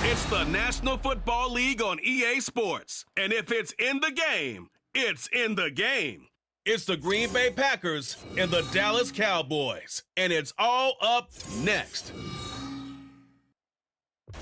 It's the National Football League on EA Sports. And if it's in the game, it's in the game. It's the Green Bay Packers and the Dallas Cowboys. And it's all up next.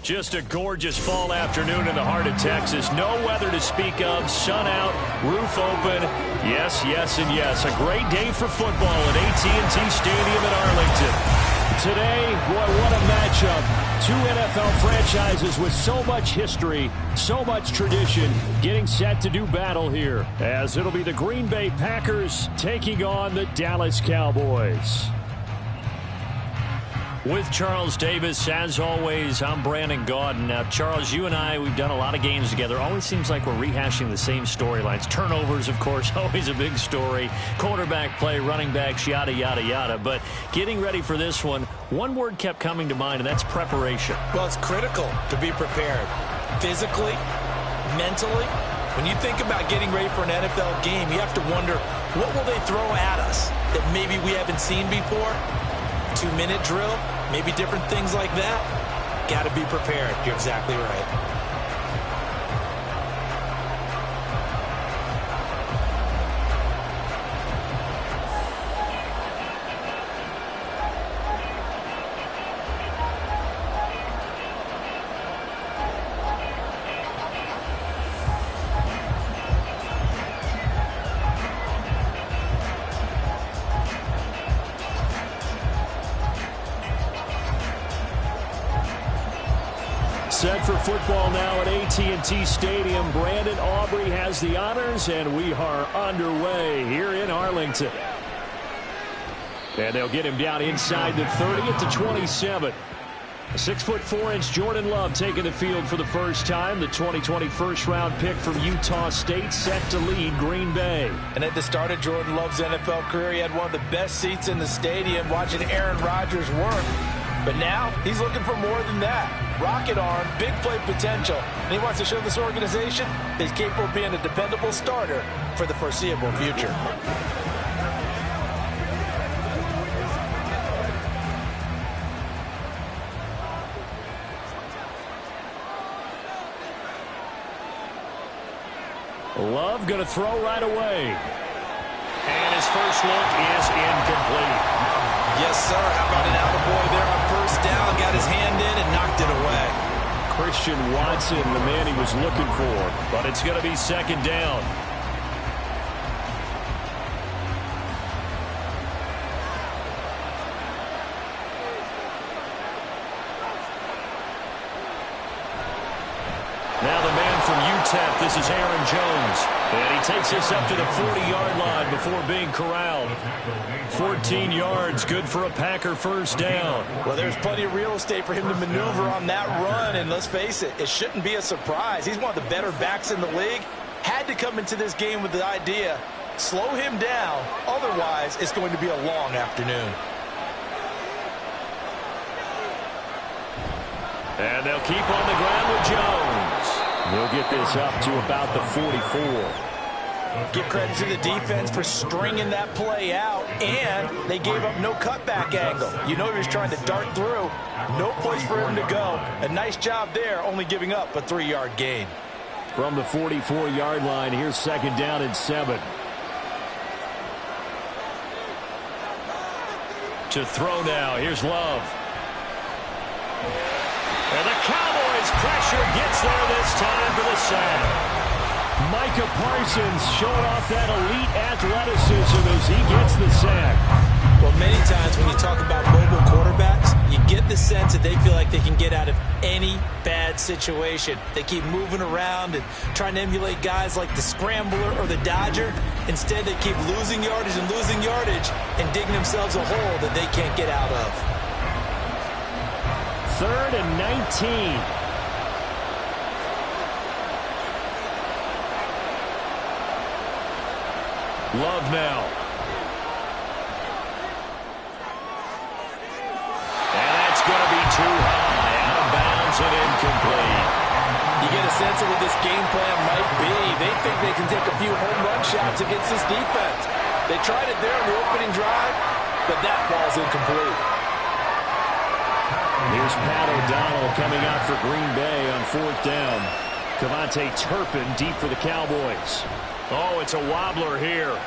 Just a gorgeous fall afternoon in the heart of Texas. No weather to speak of. Sun out, roof open. Yes, yes, and yes. A great day for football at AT&T Stadium in Arlington. Today, boy, what a matchup. Two NFL franchises with so much history, so much tradition, getting set to do battle here, as it'll be the Green Bay Packers taking on the Dallas Cowboys. With Charles Davis, as always, I'm Brandon Gaudin. Now, Charles, you and I, we've done a lot of games together. Always seems like we're rehashing the same storylines. Turnovers, of course, always a big story. Quarterback play, running backs, yada, yada, yada. But getting ready for this one word kept coming to mind, and that's preparation. Well, it's critical to be prepared. Physically, mentally. When you think about getting ready for an NFL game, you have to wonder, what will they throw at us that maybe we haven't seen before? 2-minute drill, maybe different things like that. Got to be prepared. You're exactly right. Set for football now at AT&T Stadium. Brandon Aubrey has the honors, and we are underway here in Arlington. And they'll get him down inside the 30 at the 27. 6'4" Jordan Love taking the field for the first time. The 2020 first-round pick from Utah State set to lead Green Bay. And at the start of Jordan Love's NFL career, he had one of the best seats in the stadium watching Aaron Rodgers work. But now he's looking for more than that. Rocket arm, big play potential. And he wants to show this organization that he's capable of being a dependable starter for the foreseeable future. Love going to throw right away. And his first look is incomplete. Yes, sir. How about an attaboy there on first down? Got his hand in and knocked it away. Christian Watson, the man he was looking for. But it's going to be second down. Now the man from UTEP, this is Aaron Jones. And he takes this up to the 40-yard line before being corralled. 14 yards, good for a Packer first down. Well, there's plenty of real estate for him to maneuver on that run. And let's face it, it shouldn't be a surprise. He's one of the better backs in the league. Had to come into this game with the idea, slow him down. Otherwise, it's going to be a long afternoon. And they'll keep on the ground with Jones. They'll get this up to about the 44. Give credit to the defense for stringing that play out, and they gave up no cutback angle. You know he was trying to dart through. No place for him to go. A nice job there, only giving up a 3-yard gain. From the 44-yard line, here's second down and 7. To throw now, here's Love. And the Cowboys pressure gets there this time for the sack. Micah Parsons showing off that elite athleticism as he gets the sack. Well, many times when you talk about mobile quarterbacks, you get the sense that they feel like they can get out of any bad situation. They keep moving around and trying to emulate guys like the Scrambler or the Dodger. Instead, they keep losing yardage and digging themselves a hole that they can't get out of. 3rd and 19. Love now. And that's going to be too high. Out of bounds and incomplete. You get a sense of what this game plan might be. They think they can take a few home run shots against this defense. They tried it there on the opening drive, but that ball's incomplete. Here's Pat O'Donnell coming out for Green Bay on 4th down. Cavante Turpin deep for the Cowboys. Oh, it's a wobbler here.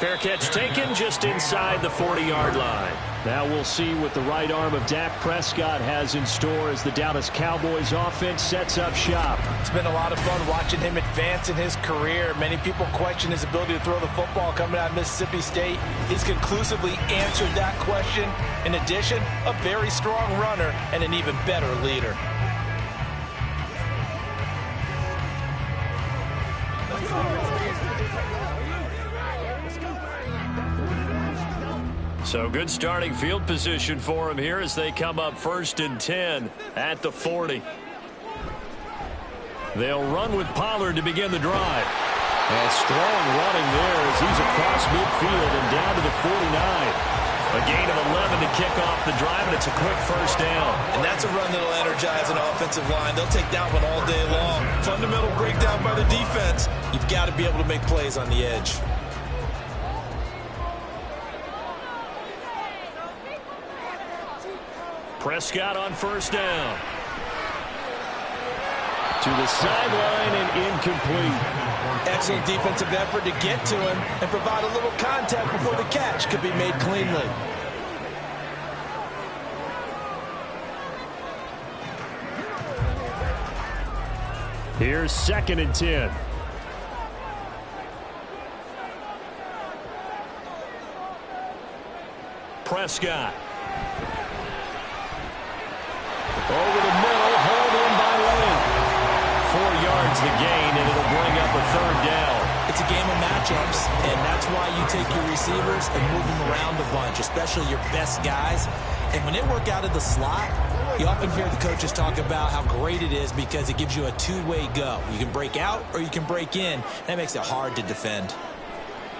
Fair catch taken just inside the 40-yard line. Now we'll see what the right arm of Dak Prescott has in store as the Dallas Cowboys offense sets up shop. It's been a lot of fun watching him advance in his career. Many people question his ability to throw the football coming out of Mississippi State. He's conclusively answered that question. In addition, a very strong runner and an even better leader. So good starting field position for him here as they come up 1st and 10 at the 40. They'll run with Pollard to begin the drive. A strong running there as he's across midfield and down to the 49. A gain of 11 to kick off the drive, and it's a quick 1st down. And that's a run that'll energize an offensive line. They'll take that one all day long. Fundamental breakdown by the defense. You've got to be able to make plays on the edge. Prescott on 1st down. To the sideline and incomplete. Excellent defensive effort to get to him and provide a little contact before the catch could be made cleanly. Here's 2nd and 10. Prescott. Over the middle, hauled in by Lane. 4 yards the gain, and it'll bring up a 3rd down. It's a game of matchups, and that's why you take your receivers and move them around a bunch, especially your best guys. And when they work out of the slot, you often hear the coaches talk about how great it is because it gives you a two-way go. You can break out or you can break in. That makes it hard to defend.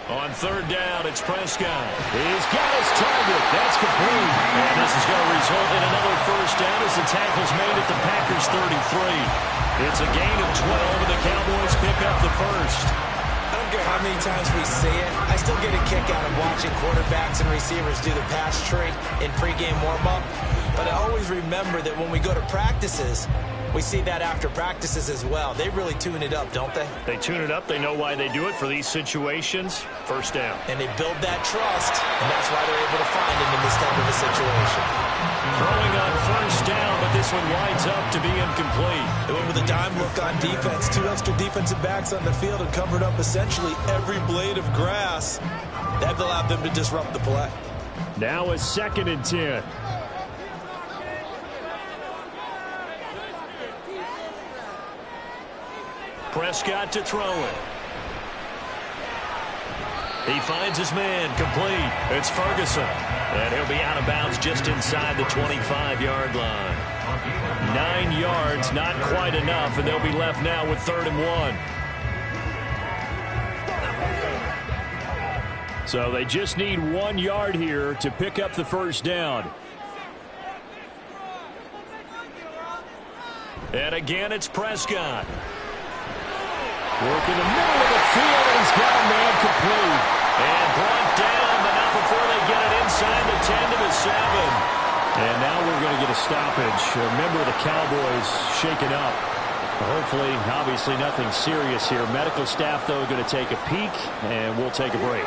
On 3rd down, it's Prescott. He's got his target. That's complete. And this is going to result in another 1st down as the tackle's made at the Packers' 33. It's a gain of 12, and the Cowboys pick up the 1st. I don't care how many times we see it. I still get a kick out of watching quarterbacks and receivers do the pass tree in pregame warm-up. But I always remember that when we go to practices, we see that after practices as well. They really tune it up, don't they? They tune it up. They know why they do it for these situations. 1st down. And they build that trust, and that's why they're able to find him in this type of a situation. Throwing on 1st down, but this one winds up to be incomplete. They went with a dime look on defense. 2 extra defensive backs on the field and covered up essentially every blade of grass. That allowed them to disrupt the play. Now a 2nd and 10. Prescott to throw it. He finds his man, complete. It's Ferguson. And he'll be out of bounds just inside the 25-yard line. 9 yards, not quite enough, and they'll be left now with 3rd and 1. So they just need 1 yard here to pick up the 1st down. And again, it's Prescott. Work in the middle of the field, and he's got a man complete. And brought down, but not before they get it inside the 10 to the 7. And now we're going to get a stoppage. A member of the Cowboys shaken up. Hopefully, obviously nothing serious here. Medical staff, though, going to take a peek, and we'll take a break.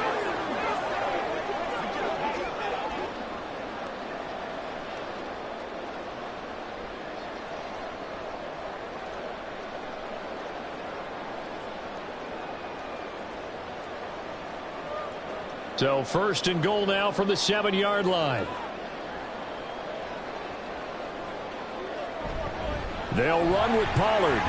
So first and goal now from the 7-yard line. They'll run with Pollard.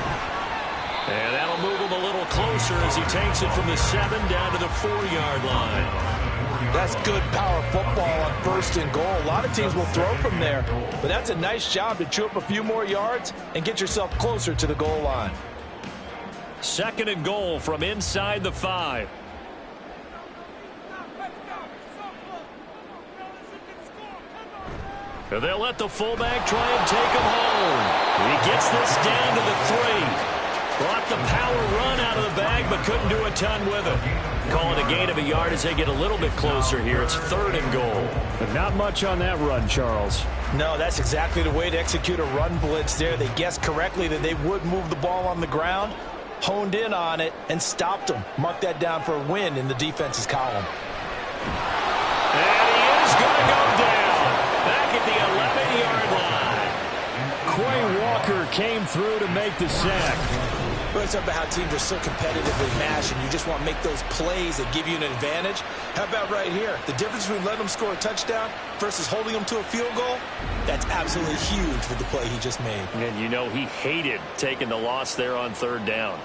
And that'll move him a little closer as he takes it from the 7 down to the 4-yard line. That's good power football on first and goal. A lot of teams will throw from there, but that's a nice job to chew up a few more yards and get yourself closer to the goal line. Second and goal from inside the 5. And they'll let the fullback try and take him home. He gets this down to the 3. Brought the power run out of the bag, but couldn't do a ton with it. Call it a gain of a yard as they get a little bit closer here. It's third and goal. But not much on that run, Charles. No, that's exactly the way to execute a run blitz there. They guessed correctly that they would move the ball on the ground, honed in on it, and stopped them. Mark that down for a win in the defense's column. And he is going to go down. Back at the 11-yard line. Quay Walker came through to make the sack. Well, it's about how teams are so competitively matched, and you just want to make those plays that give you an advantage. How about right here? The difference between letting them score a touchdown versus holding them to a field goal, that's absolutely huge with the play he just made. And you know he hated taking the loss there on third down.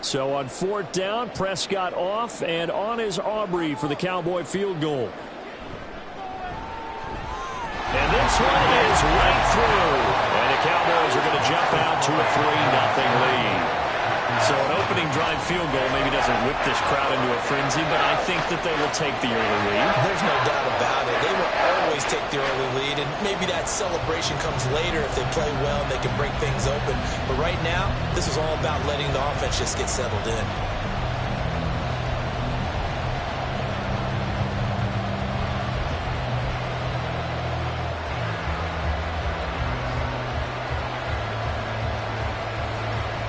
So on fourth down, Prescott off, and on is Aubrey for the Cowboy field goal. And this one is right through. And the Cowboys are going to jump out to a 3-0 lead. So an opening drive field goal maybe doesn't whip this crowd into a frenzy, but I think that they will take the early lead. There's no doubt about it. They will always take the early lead, and maybe that celebration comes later if they play well and they can break things open. But right now, this is all about letting the offense just get settled in.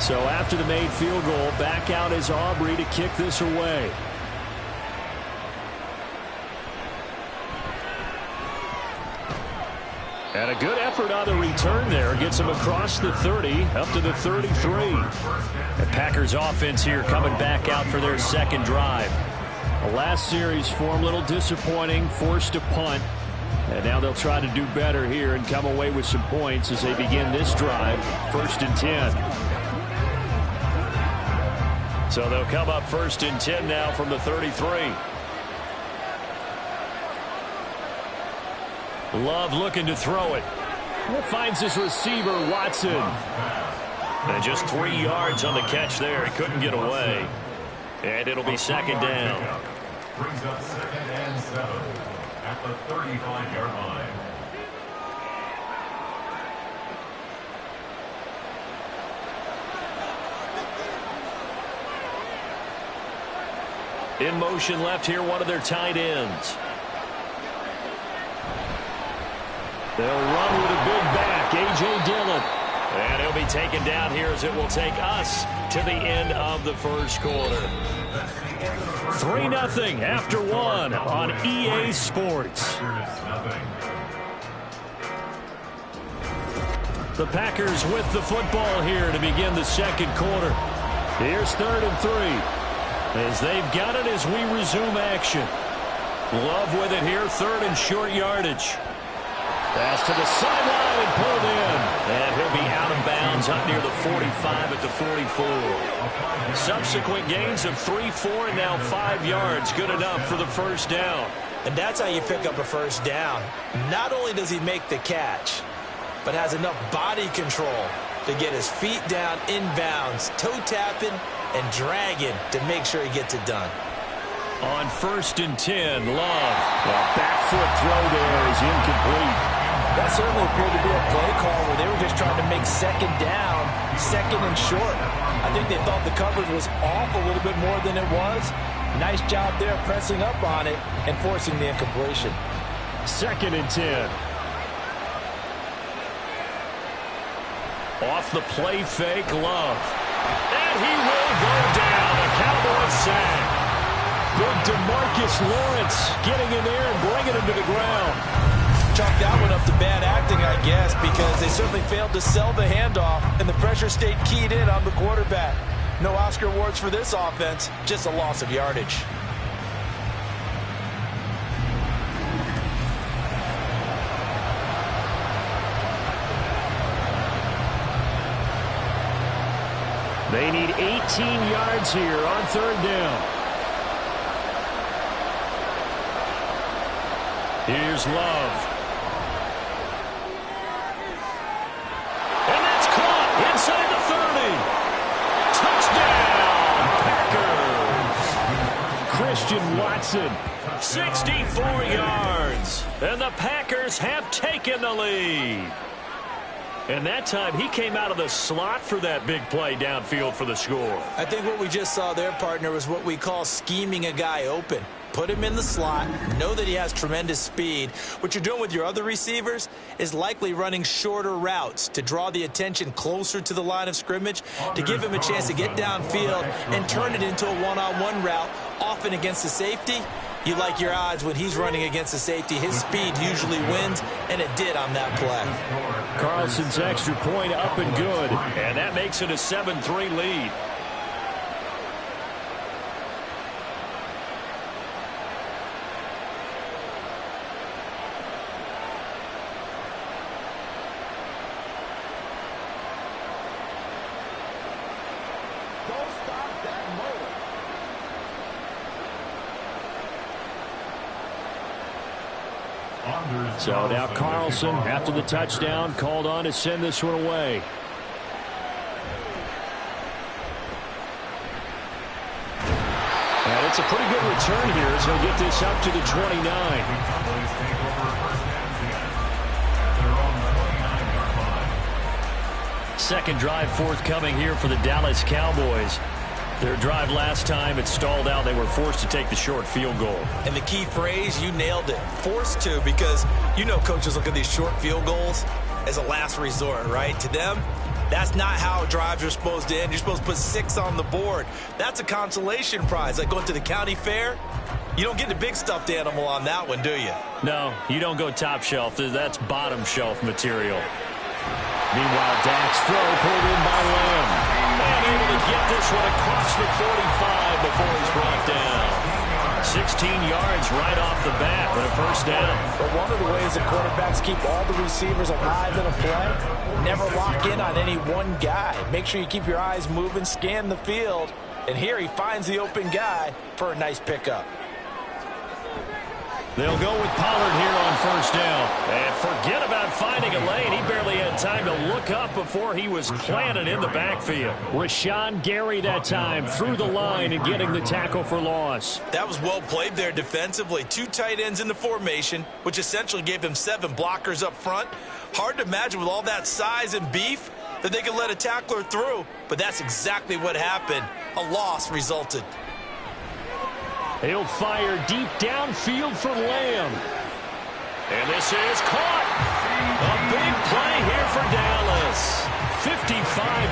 So after the made field goal, back out is Aubrey to kick this away. And a good effort on the return there. Gets him across the 30, up to the 33. The Packers offense here coming back out for their second drive. The last series form a little disappointing, forced a punt. And now they'll try to do better here and come away with some points as they begin this drive, 1st and 10. So they'll come up 1st and 10 now from the 33. Love looking to throw it. Finds his receiver, Watson. And just 3 yards on the catch there. He couldn't get away. And it'll be second down. Brings up 2nd and 7 at the 35-yard line. In motion left here, one of their tight ends. They'll run with a big back, A.J. Dillon. And he'll be taken down here as it will take us to the end of the first quarter. 3-0 after 1 on EA Sports. The Packers with the football here to begin the second quarter. Here's 3rd and 3. As they've got it as we resume action. Love with it here, 3rd and short yardage. Pass to the sideline and pulled in. And he'll be out of bounds up near the 45 at the 44. Subsequent gains of 3, 4, and now 5 yards. Good enough for the first down. And that's how you pick up a first down. Not only does he make the catch, but has enough body control to get his feet down inbounds, toe tapping, and dragging to make sure he gets it done. On 1st and 10, Love. Well, back foot throw there is incomplete. That certainly appeared to be a play call where they were just trying to make second down, 2nd and short. I think they thought the coverage was off a little bit more than it was. Nice job there pressing up on it and forcing the incompletion. 2nd and 10. Off the play fake, Love. And he will go down. A Cowboys sack. Big DeMarcus Lawrence getting in there and bringing him to the ground. Chalk that one up to bad acting, I guess, because they certainly failed to sell the handoff, and the pressure stayed keyed in on the quarterback. No Oscar awards for this offense, just a loss of yardage. They need 18 yards here on third down. Here's Love. And that's caught inside the 30. Touchdown, Packers. Christian Watson, 64 yards. And the Packers have taken the lead. And that time, he came out of the slot for that big play downfield for the score. I think what we just saw there, partner, was what we call scheming a guy open. Put him in the slot, know that he has tremendous speed. What you're doing with your other receivers is likely running shorter routes to draw the attention closer to the line of scrimmage, to give him a chance to get downfield and turn it into a one-on-one route, often against the safety. You like your odds when he's running against the safety. His speed usually wins, and it did on that play. Carlson's extra point up and good, and that makes it a 7-3 lead. So now Carlson, after the touchdown, called on to send this one away. And it's a pretty good return here as he'll get this up to the 29. Second drive forthcoming here for the Dallas Cowboys. Their drive last time, it stalled out. They were forced to take the short field goal. And the key phrase, you nailed it, forced to, because you know coaches look at these short field goals as a last resort, right? To them, that's not how drives are supposed to end. You're supposed to put 6 on the board. That's a consolation prize. Like going to the county fair, you don't get the big stuffed animal on that one, do you? No, you don't go top shelf. That's bottom shelf material. Meanwhile, Dak's throw pulled in by Lamb. And able to get this one across the 45 before he's brought down. 16 yards right off the bat for a first down. But one of the ways the quarterbacks keep all the receivers alive in a play, never lock in on any one guy. Make sure you keep your eyes moving, scan the field. And here he finds the open guy for a nice pickup. They'll go with Pollard here on first down. And forget about finding a lane. He barely had time to look up before he was planted in the backfield. Rashawn Gary that time through the line and getting the tackle for loss. That was well played there defensively. 2 tight ends in the formation, which essentially gave him 7 blockers up front. Hard to imagine with all that size and beef that they could let a tackler through. But that's exactly what happened. A loss resulted. He'll fire deep downfield for Lamb. And this is caught. A big play here for Dallas. 55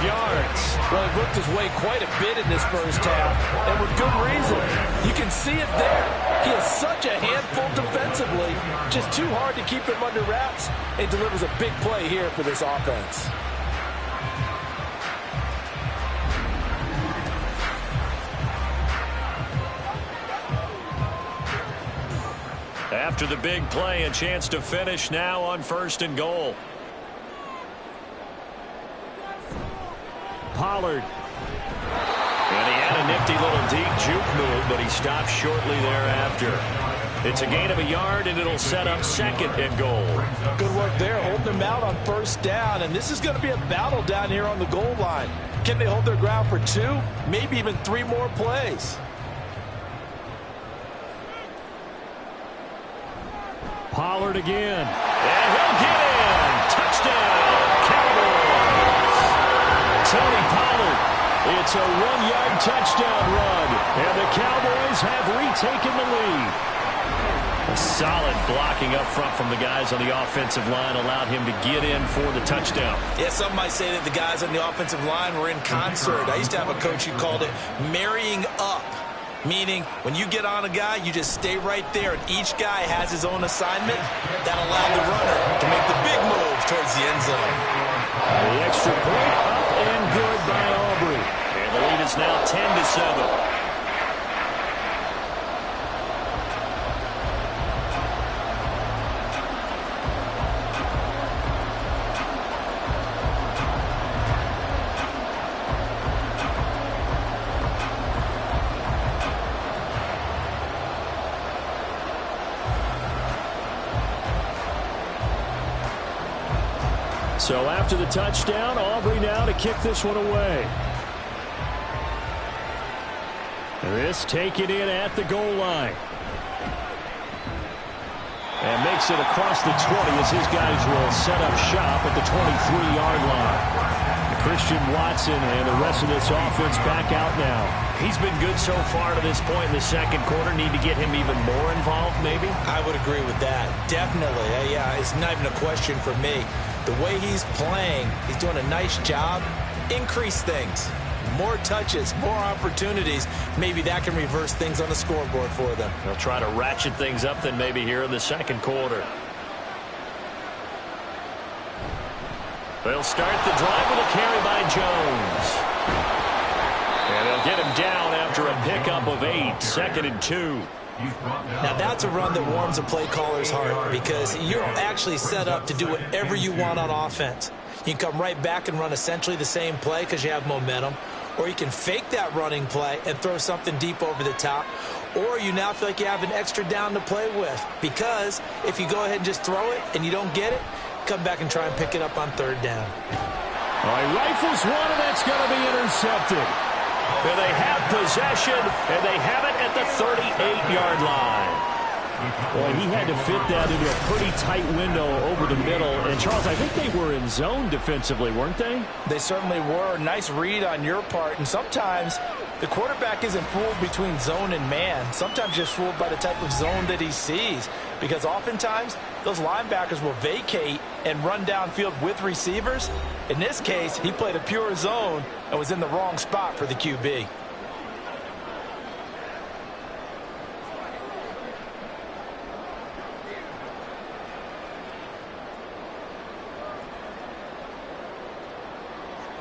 yards. Well, he worked his way quite a bit in this first half, and with good reason. You can see it there. He is such a handful defensively. Just too hard to keep him under wraps, and delivers a big play here for this offense. After the big play, a chance to finish now on first and goal. Pollard. And he had a nifty little deep juke move, but he stopped shortly thereafter. It's a gain of a yard, and it'll set up second and goal. Good work there, holding them out on first down, and this is going to be a battle down here on the goal line. Can they hold their ground for 2, maybe even 3 more plays? Pollard again. And he'll get in. Touchdown, Cowboys. Tony Pollard. It's a 1-yard touchdown run. And the Cowboys have retaken the lead. A solid blocking up front from the guys on the offensive line allowed him to get in for the touchdown. Yeah, some might say that the guys on the offensive line were in concert. I used to have a coach who called it marrying up. Meaning, when you get on a guy, you just stay right there, and each guy has his own assignment. That allowed the runner to make the big move towards the end zone. The extra point up and good by Aubrey. And the lead It is now 10-7. So after the touchdown, Aubrey now to kick this one away. This taken in at the goal line. And makes it across the 20 as his guys will set up shop at the 23-yard line. Christian Watson and the rest of this offense back out now. He's been good so far to this point in the second quarter. Need to get him even more involved, maybe? I would agree with that. Definitely. Yeah, it's not even a question for me. The way he's playing, he's doing a nice job. Increase things. More touches, more opportunities. Maybe that can reverse things on the scoreboard for them. They'll try to ratchet things up then maybe here in the second quarter. They'll start the drive with a carry by Jones. And they'll get him down after a pickup of 8, 2nd and 2. Now that's a run that warms a play caller's heart because you're actually set up to do whatever you want on offense. You can come right back and run essentially the same play because you have momentum, or you can fake that running play and throw something deep over the top, or you now feel like you have an extra down to play with because if you go ahead and just throw it and you don't get it, come back and try and pick it up on 3rd down. All right, rifles one, and that's going to be intercepted. Where they have possession, and they have it at the 38-yard line. Boy, he had to fit that into a pretty tight window over the middle. And, Charles, I think they were in zone defensively, weren't they? They certainly were. Nice read on your part. And sometimes the quarterback isn't fooled between zone and man. Sometimes just fooled by the type of zone that he sees. Because oftentimes, those linebackers will vacate and run downfield with receivers. In this case, he played a pure zone and was in the wrong spot for the QB.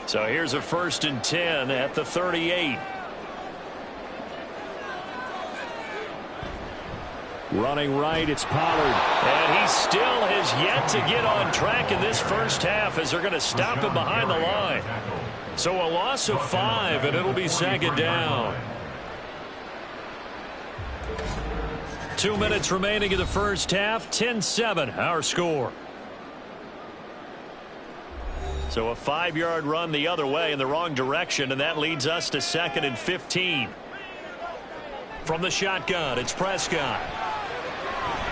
So here's a 1st and 10 at the 38. Running right, it's Pollard. And he still has yet to get on track in this first half as they're going to stop him behind the line. So a loss of 5, and it'll be 2nd down. 2 minutes remaining in the first half, 10-7, our score. So a 5-yard run the other way in the wrong direction, and that leads us to 2nd and 15. From the shotgun, it's Prescott.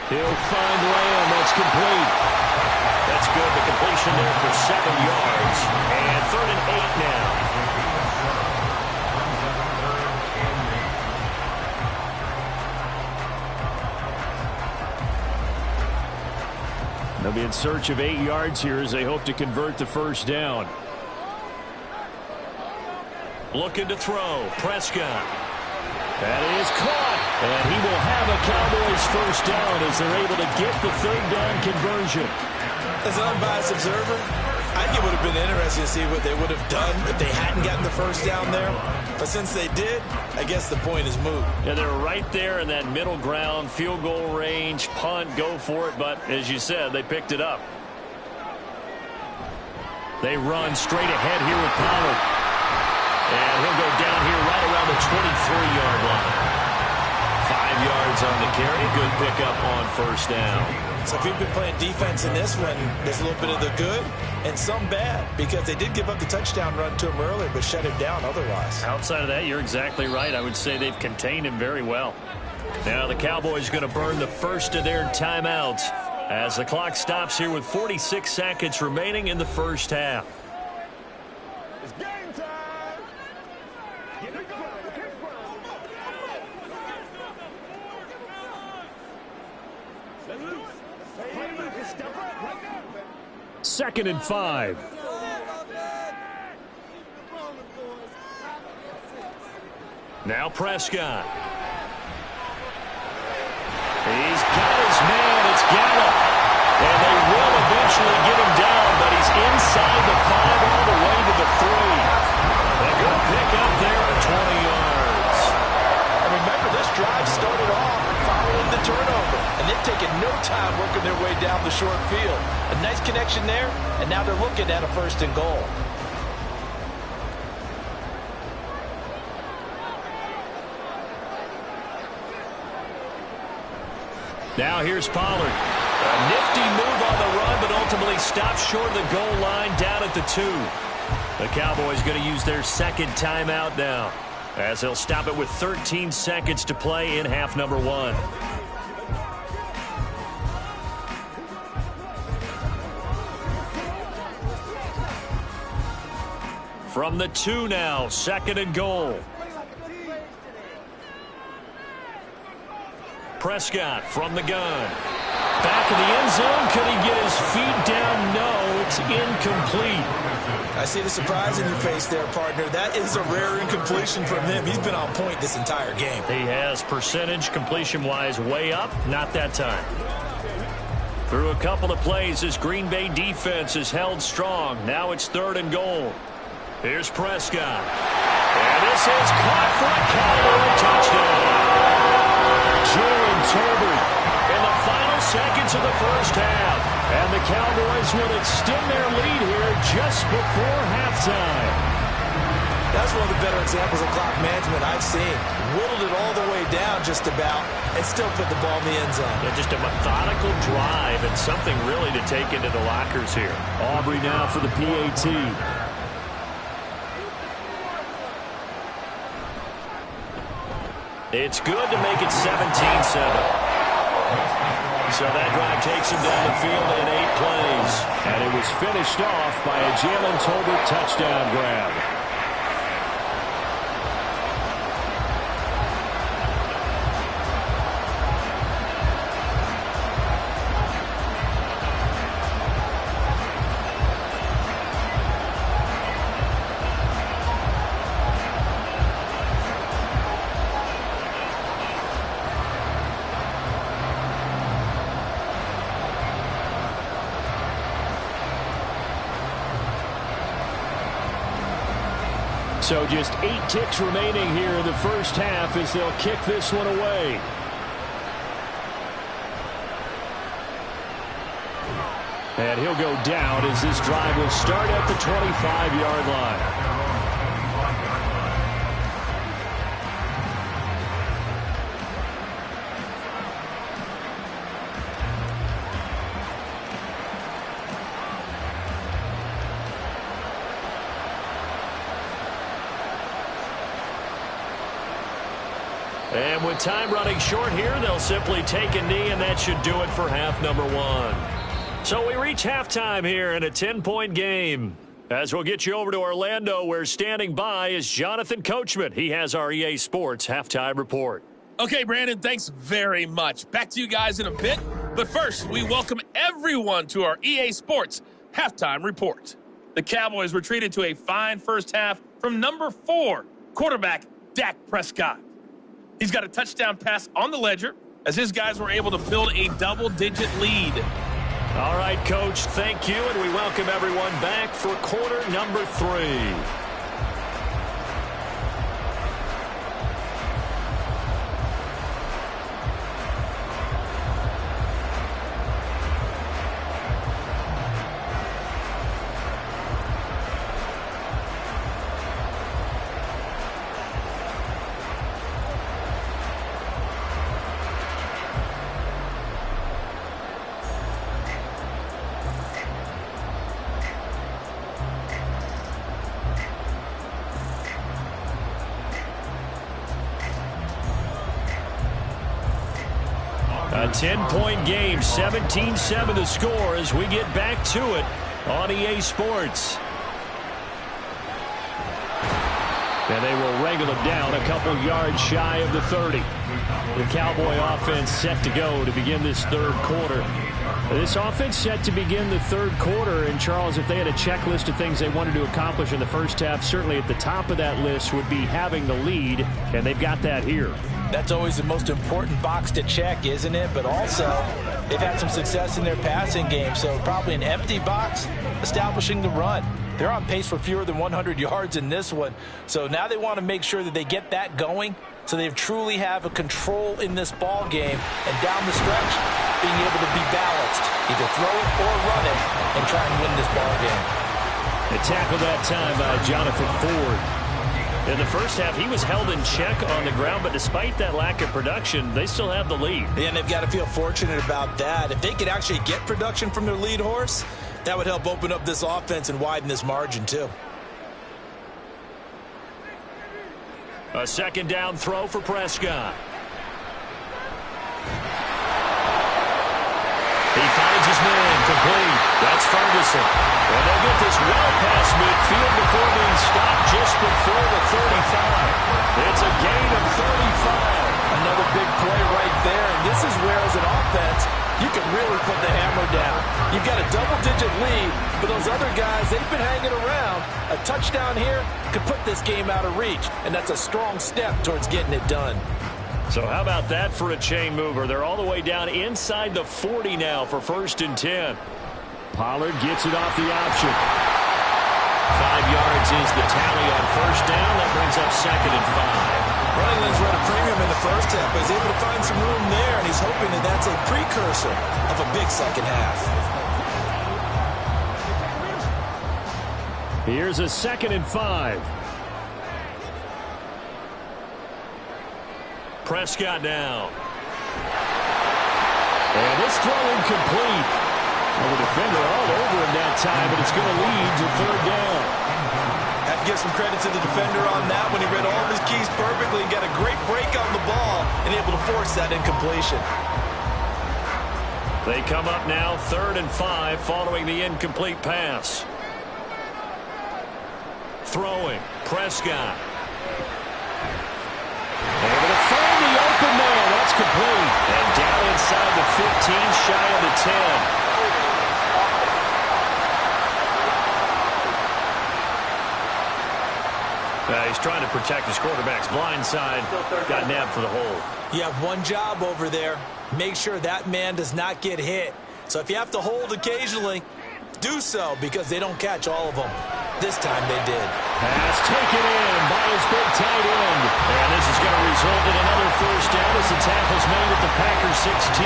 He'll find Lamb. That's complete. That's good. The completion there for 7 yards. And 3rd and 8 now. They'll be in search of 8 yards here as they hope to convert the first down. Looking to throw. Prescott. That is caught. And he will have a Cowboys first down as they're able to get the 3rd down conversion. As an unbiased observer, I think it would have been interesting to see what they would have done if they hadn't gotten the first down there. But since they did, I guess the point is moot. Yeah, they're right there in that middle ground, field goal range, punt, go for it. But as you said, they picked it up. They run straight ahead here with Pollard. And he'll go down here right around the 23-yard line. 5 yards on the carry. Good pickup on first down. So if you've been playing defense in this one, there's a little bit of the good and some bad because they did give up the touchdown run to him earlier but shut him down otherwise. Outside of that, you're exactly right. I would say they've contained him very well. Now the Cowboys are going to burn the first of their timeouts as the clock stops here with 46 seconds remaining in the first half. It's game time. Second and 5. Now Prescott. He's got his man. It's Gallup. And they will eventually get him down, but he's inside the 5 all the way to the 3. A good pick up there on They've taken no time working their way down the short field. A nice connection there, and now they're looking at a 1st and goal. Now here's Pollard. A nifty move on the run, but ultimately stopped short of the goal line down at the 2. The Cowboys going to use their 2nd timeout now, as they'll stop it with 13 seconds to play in half number 1. From the 2 now, 2nd and goal. Prescott from the gun. Back in the end zone. Could he get his feet down? No, it's incomplete. I see the surprise in your face there, partner. That is a rare incompletion from him. He's been on point this entire game. He has percentage completion-wise way up. Not that time. Through a couple of plays, this Green Bay defense is held strong. Now it's 3rd and goal. Here's Prescott. And this is caught for a Cowboy touchdown. Jalen Tolbert in the final seconds of the 1st half. And the Cowboys will extend their lead here just before halftime. That's one of the better examples of clock management I've seen. Whittled it all the way down just about and still put the ball in the end zone. Yeah, just a methodical drive and something really to take into the lockers here. Aubrey now for the PAT. It's good to make it 17-7. So that drive takes him down the field in 8 plays. And it was finished off by a Jalen Tolbert touchdown grab. So just 8 ticks remaining here in the 1st half as they'll kick this one away. And he'll go down as this drive will start at the 25-yard line. And with time running short here, they'll simply take a knee, and that should do it for half number 1. So we reach halftime here in a 10-point game. As we'll get you over to Orlando, where standing by is Jonathan Coachman. He has our EA Sports halftime report. Okay, Brandon, thanks very much. Back to you guys in a bit. But first, we welcome everyone to our EA Sports halftime report. The Cowboys were treated to a fine 1st half from number 4, quarterback Dak Prescott. He's got a touchdown pass on the ledger as his guys were able to build a double-digit lead. All right, Coach, thank you, and we welcome everyone back for quarter number 3. A 10-point game, 17-7 the score as we get back to it on EA Sports. And they will wrangle him down a couple yards shy of the 30. The Cowboy offense set to go to begin this 3rd quarter. This offense set to begin the 3rd quarter. And, Charles, if they had a checklist of things they wanted to accomplish in the 1st half, certainly at the top of that list would be having the lead, and they've got that here. That's always the most important box to check, isn't it? But also, they've had some success in their passing game, so probably an empty box, establishing the run. They're on pace for fewer than 100 yards in this one, so now they want to make sure that they get that going So they truly have a control in this ball game. And down the stretch, being able to be balanced. Either throw it or run it and try and win this ball game. A tackle that time by Jonathan Ford. In the first half, he was held in check on the ground, but despite that lack of production, they still have the lead. And they've got to feel fortunate about that. If they could actually get production from their lead horse, that would help open up this offense and widen this margin too. A second down throw for Prescott. He finds his man, complete. That's Ferguson. And they'll get this well past midfield before being stopped just before the 35. It's a gain of 35. Another big play right there. And this is where, as an offense, you can really put the hammer down. You've got a double-digit lead, but those other guys, they've been hanging around. A touchdown here could put this game out of reach, and that's a strong step towards getting it done. So how about that for a chain mover? They're all the way down inside the 40 now for 1st and 10. Pollard gets it off the option. 5 yards is the tally on 1st down. That brings up 2nd and 5. Running lanes were at a premium in the first half, but he's able to find some room there, and he's hoping that that's a precursor of a big second half. Here's a 2nd and 5. Prescott now. And this throw incomplete. Well, the defender all over him that time, but it's going to lead to 3rd down. Have to give some credit to the defender on that when he read all of his keys perfectly and got a great break on the ball and able to force that incompletion. They come up now 3rd and 5 following the incomplete pass. Throwing, Prescott. Able to find the open man. That's complete. And down inside the 15, shy of the 10. He's trying to protect his quarterback's blind side. Got nabbed for the hold. You have one job over there. Make sure that man does not get hit. So if you have to hold occasionally, do so because they don't catch all of them. This time they did. Pass taken in by his big tight end. And this is going to result in another 1st down as the tackle's made at the Packers 16.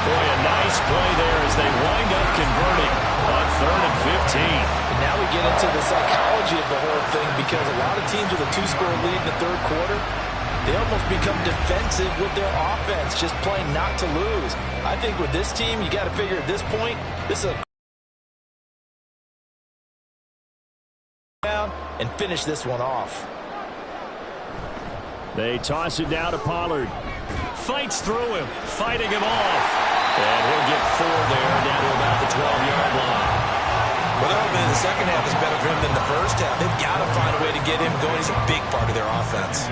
Boy, a nice play there as they wind up converting on 3rd and 15. And now we get into the psychology of the whole thing because a lot of teams with a 2-score lead in the 3rd quarter, they almost become defensive with their offense, just playing not to lose. I think with this team, you got to figure at this point, this is a down and finish this one off. They toss it down to Pollard. Fights through him, fighting him off. And he'll get 4 there, down to about the 12-yard line. Well, they're hoping the second half is better for him than the first half. They've got to find a way to get him going. He's a big part of their offense.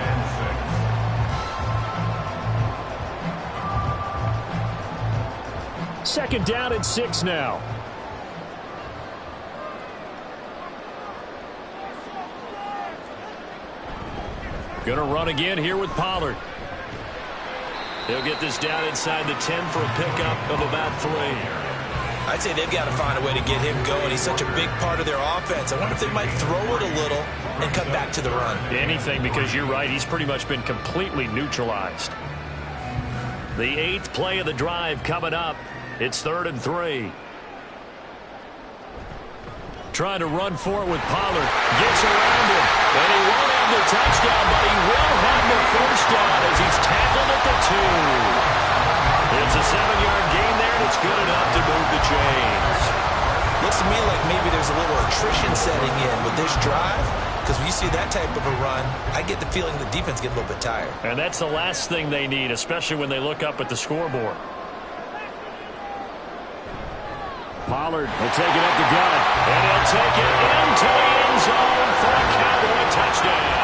Second down and 6 now. Going to run again here with Pollard. He'll get this down inside the 10 for a pickup of about 3. I'd say they've got to find a way to get him going. He's such a big part of their offense. I wonder if they might throw it a little and come back to the run. Anything, because you're right. He's pretty much been completely neutralized. The 8th play of the drive coming up. It's 3rd and 3. Trying to run for it with Pollard. Gets around him. And he won't have the touchdown, but he will have the 1st down as he's tackled at the 2. It's a 7-yard gain there, and it's good enough to move the chains. Looks to me like maybe there's a little attrition setting in with this drive, because when you see that type of a run, I get the feeling the defense gets a little bit tired. And that's the last thing they need, especially when they look up at the scoreboard. Pollard will take it up the gut. And he'll take it into the end zone for a Cowboy touchdown.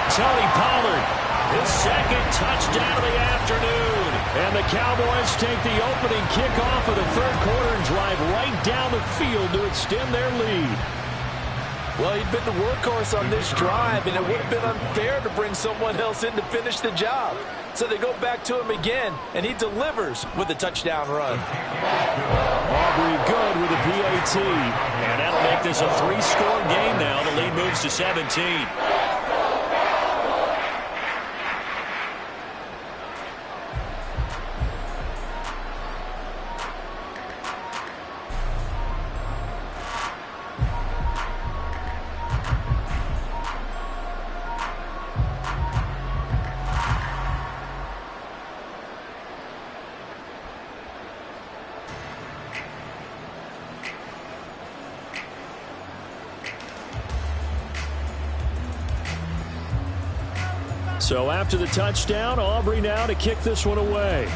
Tony Pollard, his 2nd touchdown of the afternoon. And the Cowboys take the opening kickoff of the 3rd quarter and drive right down the field to extend their lead. Well, he'd been the workhorse on this drive, and it would have been unfair to bring someone else in to finish the job. So they go back to him again, and he delivers with a touchdown run. Aubrey good with a PAT. And that'll make this a 3-score game now. The lead moves to 17. So after the touchdown, Aubrey now to kick this one away.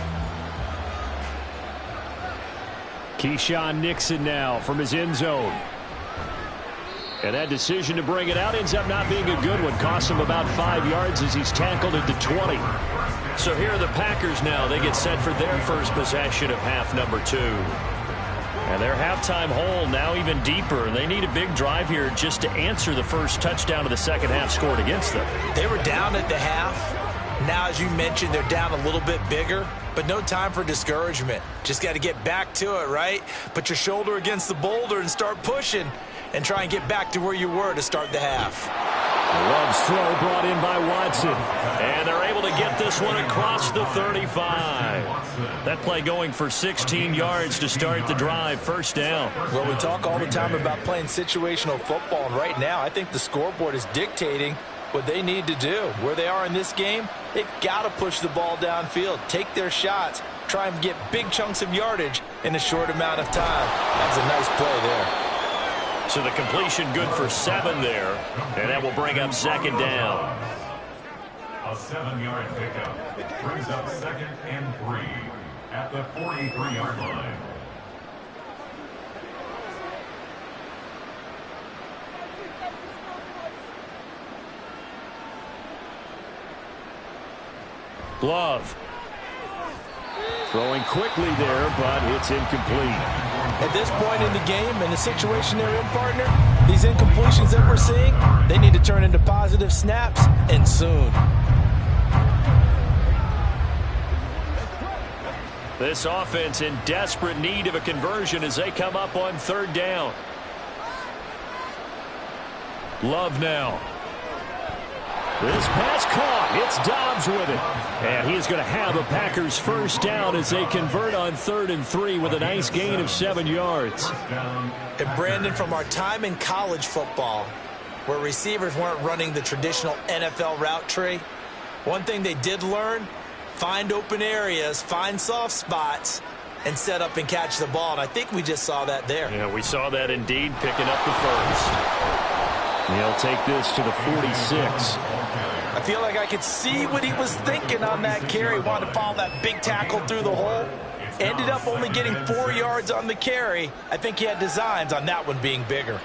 Keyshawn Nixon now from his end zone. And that decision to bring it out ends up not being a good one. Costs him about 5 yards as he's tackled at the 20. So here are the Packers now. They get set for their first possession of half number 2. And their halftime hole now even deeper. They need a big drive here just to answer the first touchdown of the second half scored against them. They were down at the half. Now, as you mentioned, they're down a little bit bigger, but no time for discouragement. Just got to get back to it, right? Put your shoulder against the boulder and start pushing and try and get back to where you were to start the half. Love's throw brought in by Watson. And they're able to get this one across the 35. That play going for 16 yards to start the drive. First down. Well, we talk all the time about playing situational football, and right now I think the scoreboard is dictating what they need to do. Where they are in this game, they've got to push the ball downfield, take their shots, try and get big chunks of yardage in a short amount of time. That's a nice play there. So the completion good for 7 there, and that will bring up second down. A 7-yard pickup brings up 2nd and 3 at the 43-yard line. Love. Throwing quickly there, but it's incomplete. At this point in the game, in the situation they're in, partner, these incompletions that we're seeing, they need to turn into positive snaps, and soon. This offense in desperate need of a conversion as they come up on third down. Love now. This pass caught. It's Dobbs with it. And he is going to have a Packers first down as they convert on 3rd and 3 with a nice gain of 7 yards. And Brandon, from our time in college football, where receivers weren't running the traditional NFL route tree, one thing they did learn, find open areas, find soft spots, and set up and catch the ball. And I think we just saw that there. Yeah, we saw that indeed, picking up the first. He'll take this to the 46. I feel like I could see what he was thinking on that carry. Wanted to follow that big tackle through the hole. Ended up only getting 4 yards on the carry. I think he had designs on that one being bigger.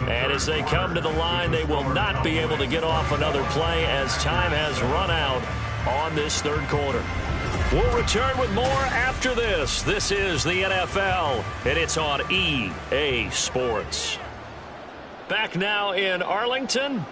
And as they come to the line, they will not be able to get off another play as time has run out on this third quarter. We'll return with more after this. This is the NFL, and it's on EA Sports. Back now in Arlington.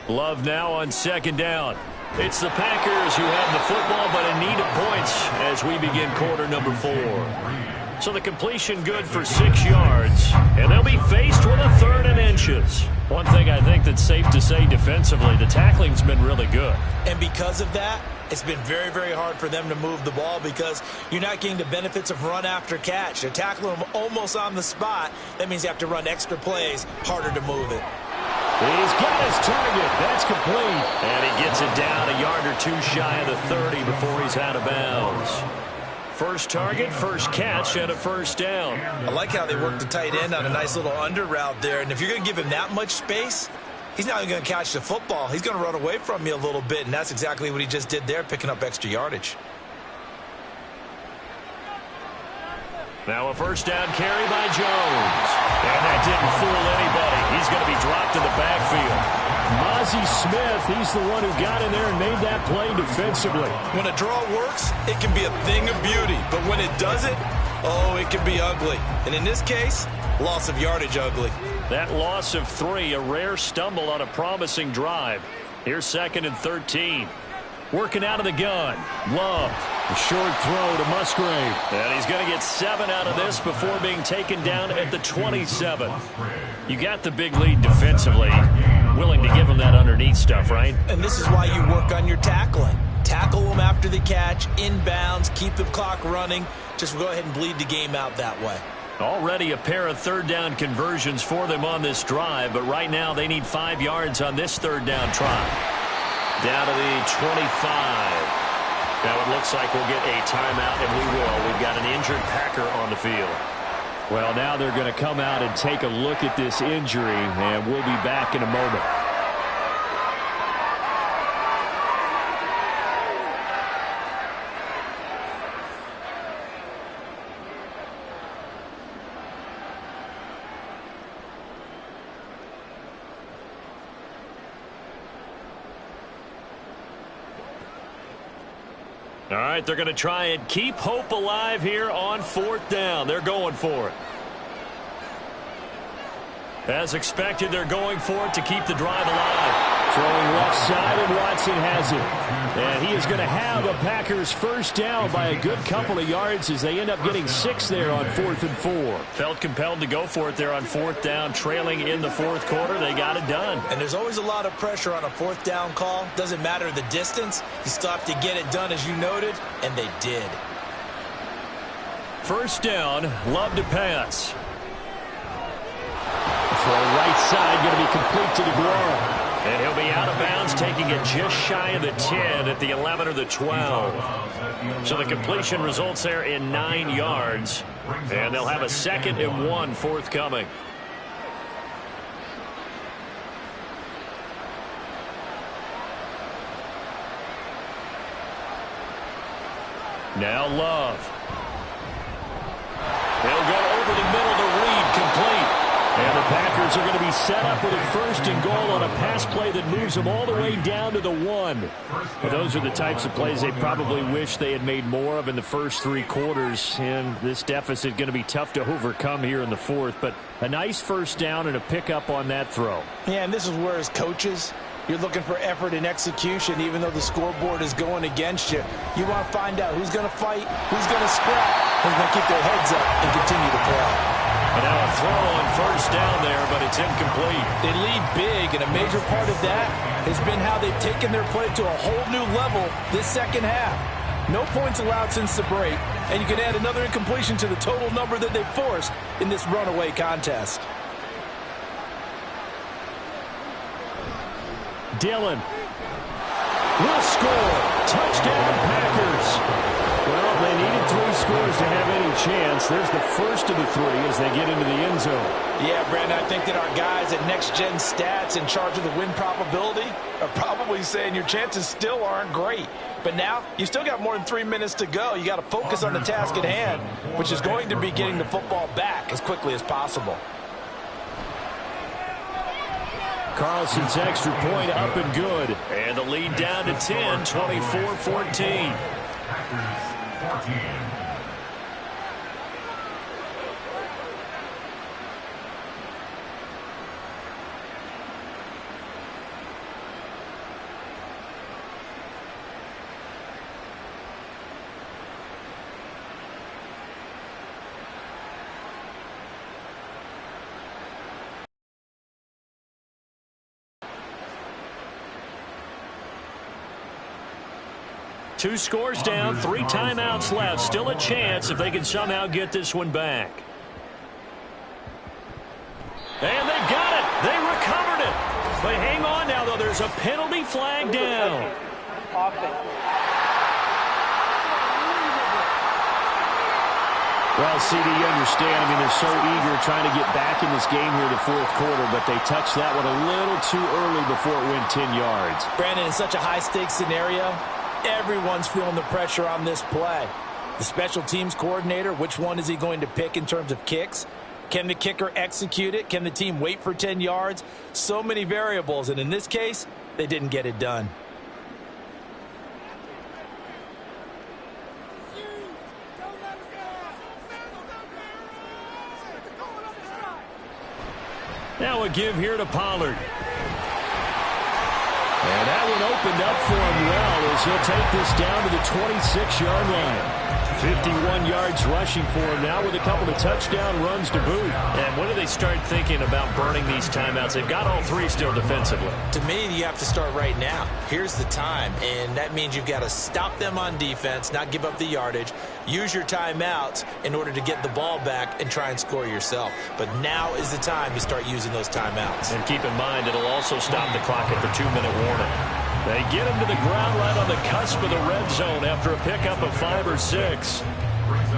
Love now on second down. It's the Packers who have the football but in need of points as we begin quarter number 4. So the completion good for 6 yards, and they'll be faced with a 3rd and inches. One thing I think that's safe to say defensively, the tackling's been really good. And because of that, it's been very, very hard for them to move the ball because you're not getting the benefits of run after catch. They're tackling them almost on the spot. That means you have to run extra plays, harder to move it. He's got his target. That's complete. And he gets it down a yard or 2 shy of the 30 before he's out of bounds. First target, first catch, and a first down. I like how they work the tight end on a nice little under route there. And if you're going to give him that much space, he's not even going to catch the football. He's going to run away from you a little bit, and that's exactly what he just did there, picking up extra yardage. Now a first down carry by Jones. And that didn't fool anybody. He's going to be dropped in the backfield. Mozzie Smith, he's the one who got in there and made that play defensively. When a draw works, it can be a thing of beauty. But when it doesn't, oh, it can be ugly. And in this case, loss of yardage ugly. That loss of 3, a rare stumble on a promising drive. Here's 2nd and 13. Working out of the gun. Love. A short throw to Musgrave. And he's going to get 7 out of this before being taken down at the 27. You got the big lead defensively. Willing to give him that underneath stuff, right? And this is why you work on your tackling. Tackle them after the catch, inbounds, keep the clock running. Just go ahead and bleed the game out that way. Already a pair of third down conversions for them on this drive, but right now they need 5 yards on this third down try. Down to the 25. Now it looks like we'll get a timeout, and we will. We've got an injured Packer on the field. Well, now they're going to come out and take a look at this injury, and we'll be back in a moment. All right, they're going to try and keep hope alive here on 4th down. They're going for it. As expected, they're going for it to keep the drive alive. Throwing left side, and Watson has it. And he is going to have a Packers first down by a good couple of yards as they end up getting 6 there on 4th and 4. Felt compelled to go for it there on 4th down, trailing in the 4th quarter. They got it done. And there's always a lot of pressure on a 4th down call. Doesn't matter the distance. You still have to get it done, as you noted, and they did. First down, Love to pass. Throw right side, going to be complete to DeGuara. And he'll be out of bounds, taking it just shy of the 10 at the 11 or the 12. So the completion results there in 9 yards. And they'll have a 2nd and 1 forthcoming. Now Love. He'll go over the middle to Reed, complete. And the Packers are going to be set up with a 1st and goal on a pass play that moves them all the way down to the 1. Well, those are the types of plays they probably wish they had made more of in the first 3 quarters. And this deficit going to be tough to overcome here in the 4th. But a nice first down and a pickup on that throw. Yeah, and this is where as coaches, you're looking for effort and execution, even though the scoreboard is going against you. You want to find out who's going to fight, who's going to scrap, who's going to keep their heads up and continue to play. And now a throw on first down there, but it's incomplete. They lead big, and a major part of that has been how they've taken their play to a whole new level this second half. No points allowed since the break, and you can add another incompletion to the total number that they've forced in this runaway contest. Dillon will score. Touchdown, Packers. Well, they needed 3 scores to have any chance. There's the first of the 3 as they get into the end zone. Yeah, Brandon, I think that our guys at Next Gen Stats in charge of the win probability are probably saying your chances still aren't great. But now, you still got more than 3 minutes to go. You got to focus on the task at hand, which is going to be getting the football back as quickly as possible. Carlson's extra point up and good. And the lead down to 10, 24-14. 14. Two scores down, 3 timeouts left. Still a chance if they can somehow get this one back. And they've got it. They recovered it. But hang on now, though. There's a penalty flag down. Well, CD, you understand. I mean, they're so eager trying to get back in this game here in the 4th quarter, but they touched that one a little too early before it went 10 yards. Brandon, in such a high-stakes scenario, everyone's feeling the pressure on this play. The special teams coordinator, which one is he going to pick in terms of kicks? Can the kicker execute it? Can the team wait for 10 yards? So many variables, and in this case, they didn't get it done. Now a give here to Pollard. And that one opened up for him well as he'll take this down to the 26-yard line. 51 yards rushing for him now with a couple of touchdown runs to boot. And when do they start thinking about burning these timeouts? They've got all 3 still defensively. To me, you have to start right now. Here's the time, and that means you've got to stop them on defense, not give up the yardage, use your timeouts in order to get the ball back and try and score yourself. But now is the time to start using those timeouts. And keep in mind, it'll also stop the clock at the 2-minute warning. They get him to the ground right on the cusp of the red zone after a pickup of 5 or 6.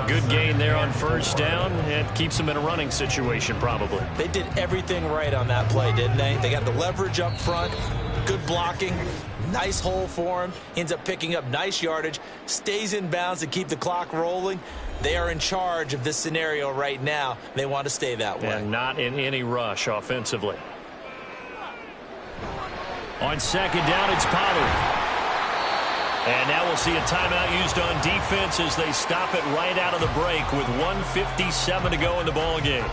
Good gain there on first down, and keeps them in a running situation probably. They did everything right on that play, didn't they? They got the leverage up front, good blocking, nice hole for him, ends up picking up nice yardage, stays in bounds to keep the clock rolling. They are in charge of this scenario right now. They want to stay that way. And not in any rush offensively. On second down, it's Pollard. And now we'll see a timeout used on defense as they stop it right out of the break with 1:57 to go in the ball game.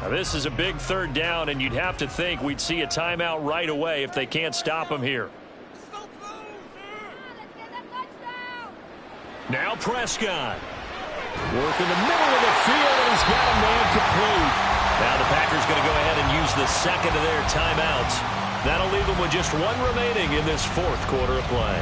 Now this is a big third down, and you'd have to think we'd see a timeout right away if they can't stop him here. Now Prescott. Work in the middle of the field, and he's got a man complete. Now the Packers going to go ahead and use the second of their timeouts. That'll leave them with just one remaining in this fourth quarter of play.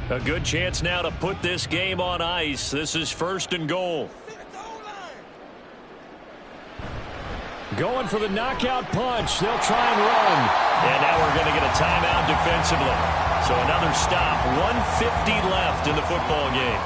A good chance now to put this game on ice. This is 1st and goal. Going for the knockout punch. They'll try and run. And now we're going to get a timeout defensively. So another stop. 1:50 left in the football game.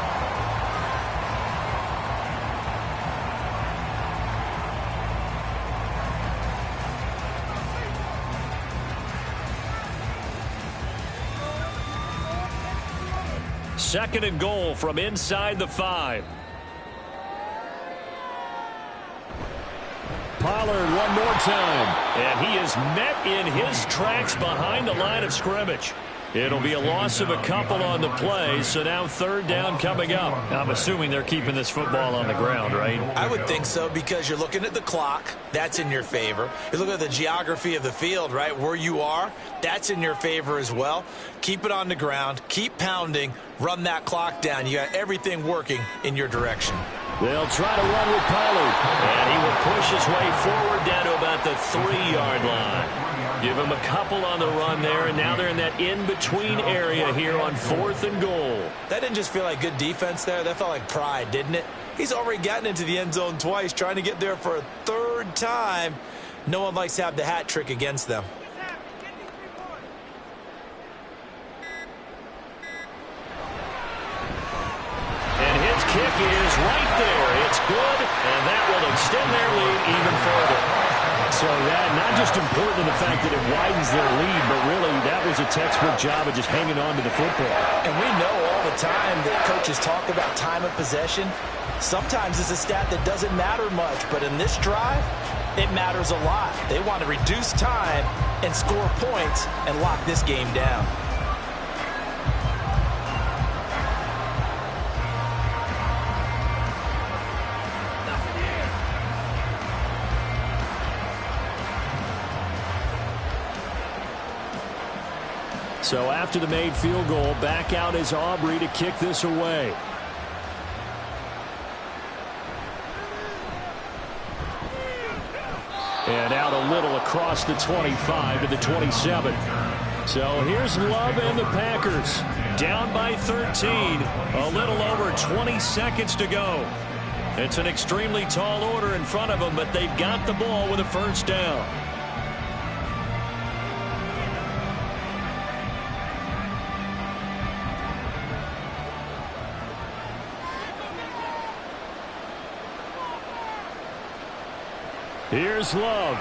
Second and goal from inside the 5. Pollard one more time. And he is met in his tracks behind the line of scrimmage. It'll be a loss of a couple on the play, so now third down coming up. I'm assuming they're keeping this football on the ground, right? I would think so, because you're looking at the clock. That's in your favor. You look at the geography of the field, right, where you are. That's in your favor as well. Keep it on the ground. Keep pounding. Run that clock down. You got everything working in your direction. They'll try to run with Pollard. And he will push his way forward down to about the 3-yard line. Give him a couple on the run there, and now they're in that in-between area here on 4th and goal. That didn't just feel like good defense there. That felt like pride, didn't it? He's already gotten into the end zone twice, trying to get there for a 3rd time. No one likes to have the hat trick against them. And his kick is right there. It's good, and that will extend their lead even further. So that not just important in the fact that it widens their lead, but really that was a textbook job of just hanging on to the football. And we know all the time that coaches talk about time of possession. Sometimes it's a stat that doesn't matter much, but in this drive, it matters a lot. They want to reduce time and score points and lock this game down. So after the made field goal, back out is Aubrey to kick this away. And out a little across the 25 to the 27. So here's Love and the Packers. Down by 13. A little over 20 seconds to go. It's an extremely tall order in front of them, but they've got the ball with a first down. Here's Love.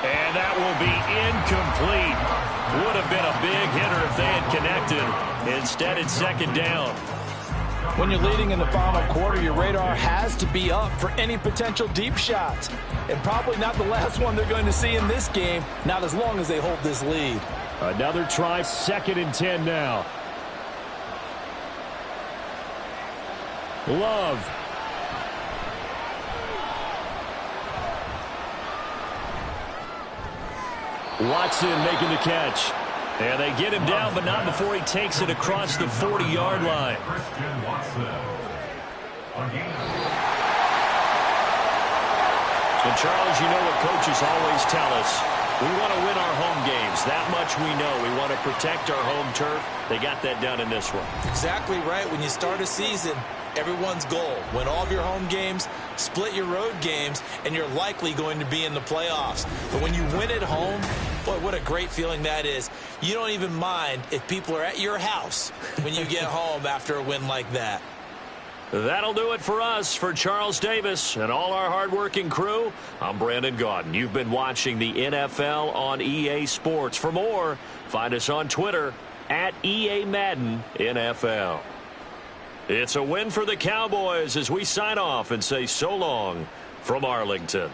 And that will be incomplete. Would have been a big hitter if they had connected. Instead, it's second down. When you're leading in the final quarter, your radar has to be up for any potential deep shots. And probably not the last one they're going to see in this game, not as long as they hold this lead. Another try, 2nd and 10 now. Love. Watson making the catch. And they get him down, but not before he takes it across the 40-yard line. on game. And Charles, you know what coaches always tell us. We want to win our home games. That much we know. We want to protect our home turf. They got that done in this one. Exactly right. When you start a season, everyone's goal: win all of your home games, split your road games, and you're likely going to be in the playoffs. But when you win at home, boy, what a great feeling that is. You don't even mind if people are at your house when you get home after a win like that. That'll do it for us. For Charles Davis and all our hardworking crew, I'm Brandon Gaudin. You've been watching the NFL on EA Sports. For more, find us on Twitter at EA Madden NFL. It's a win for the Cowboys as we sign off and say so long from Arlington.